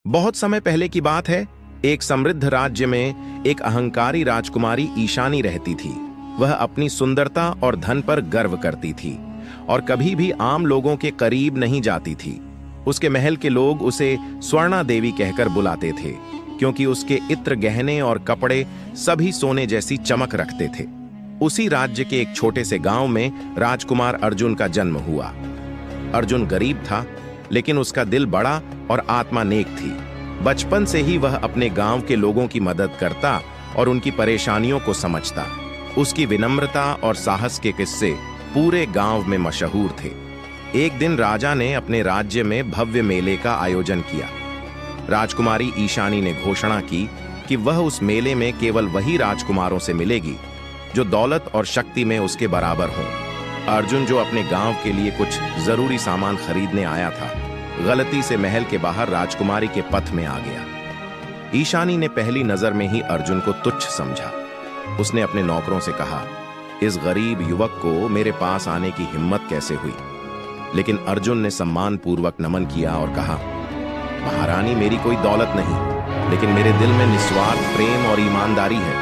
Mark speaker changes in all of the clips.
Speaker 1: बहुत समय पहले की बात है। एक समृद्ध राज्य में एक अहंकारी राजकुमारी ईशानी रहती थी। वह अपनी सुंदरता और धन पर गर्व करती थी और कभी भी आम लोगों के करीब नहीं जाती थी। उसके महल के लोग उसे स्वर्णा देवी कहकर बुलाते थे, क्योंकि उसके इत्र, गहने और कपड़े सभी सोने जैसी चमक रखते थे। उसी राज्य के एक छोटे से गांव में राजकुमार अर्जुन का जन्म हुआ। अर्जुन गरीब था, लेकिन उसका दिल बड़ा और आत्मा नेक थी। बचपन से ही वह अपने गांव के लोगों की मदद करता और उनकी परेशानियों को समझता। उसकी विनम्रता और साहस के किस्से पूरे गांव में मशहूर थे। एक दिन राजा ने अपने राज्य में भव्य मेले का आयोजन किया। राजकुमारी ईशानी ने घोषणा की कि वह उस मेले में केवल वही राजकुमारों से मिलेगी जो दौलत और शक्ति में उसके बराबर हों। अर्जुन, जो अपने गांव के लिए कुछ जरूरी सामान खरीदने आया था, गलती से महल के बाहर राजकुमारी के पथ में आ गया। ईशानी ने पहली नजर में ही अर्जुन को तुच्छ समझा। उसने अपने नौकरों से कहा, इस गरीब युवक को मेरे पास आने की हिम्मत कैसे हुई? लेकिन अर्जुन ने सम्मान पूर्वक नमन किया और कहा, महारानी, मेरी कोई दौलत नहीं, लेकिन मेरे दिल में निस्वार्थ प्रेम और ईमानदारी है।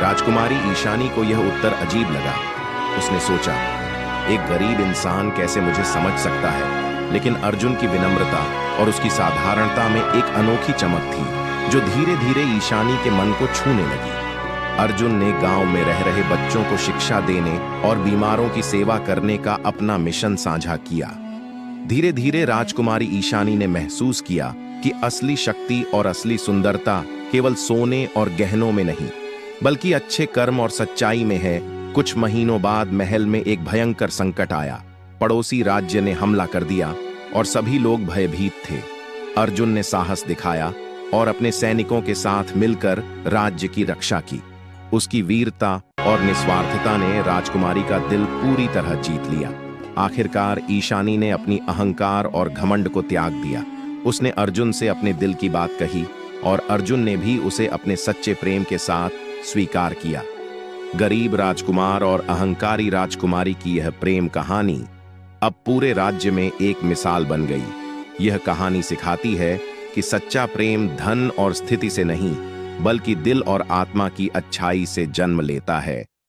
Speaker 1: राजकुमारी ईशानी को यह उत्तर अजीब लगा। उसने सोचा, एक गरीब इंसान कैसे मुझे समझ सकता है? लेकिन अर्जुन की विनम्रता और उसकी साधारणता में एक अनोखी चमक थी, जो धीरे धीरे ईशानी के मन को छूने लगी। अर्जुन ने गांव में रह रहे बच्चों को शिक्षा देने और बीमारों की सेवा करने का अपना मिशन साझा किया। धीरे धीरे राजकुमारी ईशानी ने महसूस किया कि असली शक्ति और असली सुंदरता केवल सोने और गहनों में नहीं, बल्कि अच्छे कर्म और सच्चाई में है। कुछ महीनों बाद महल में एक भयंकर संकट आया। पड़ोसी राज्य ने हमला कर दिया और सभी लोग भयभीत थे। अर्जुन ने साहस दिखाया और अपने सैनिकों के साथ मिलकर राज्य की रक्षा की। उसकी वीरता और निस्वार्थता ने राजकुमारी का दिल पूरी तरह जीत लिया। आखिरकार ईशानी ने अपनी अहंकार और घमंड को त्याग दिया। उसने अर्जुन से अपने दिल की बात कही और अर्जुन ने भी उसे अपने सच्चे प्रेम के साथ स्वीकार किया। गरीब राजकुमार और अहंकारी राजकुमारी की यह प्रेम कहानी अब पूरे राज्य में एक मिसाल बन गई। यह कहानी सिखाती है कि सच्चा प्रेम धन और स्थिति से नहीं, बल्कि दिल और आत्मा की अच्छाई से जन्म लेता है।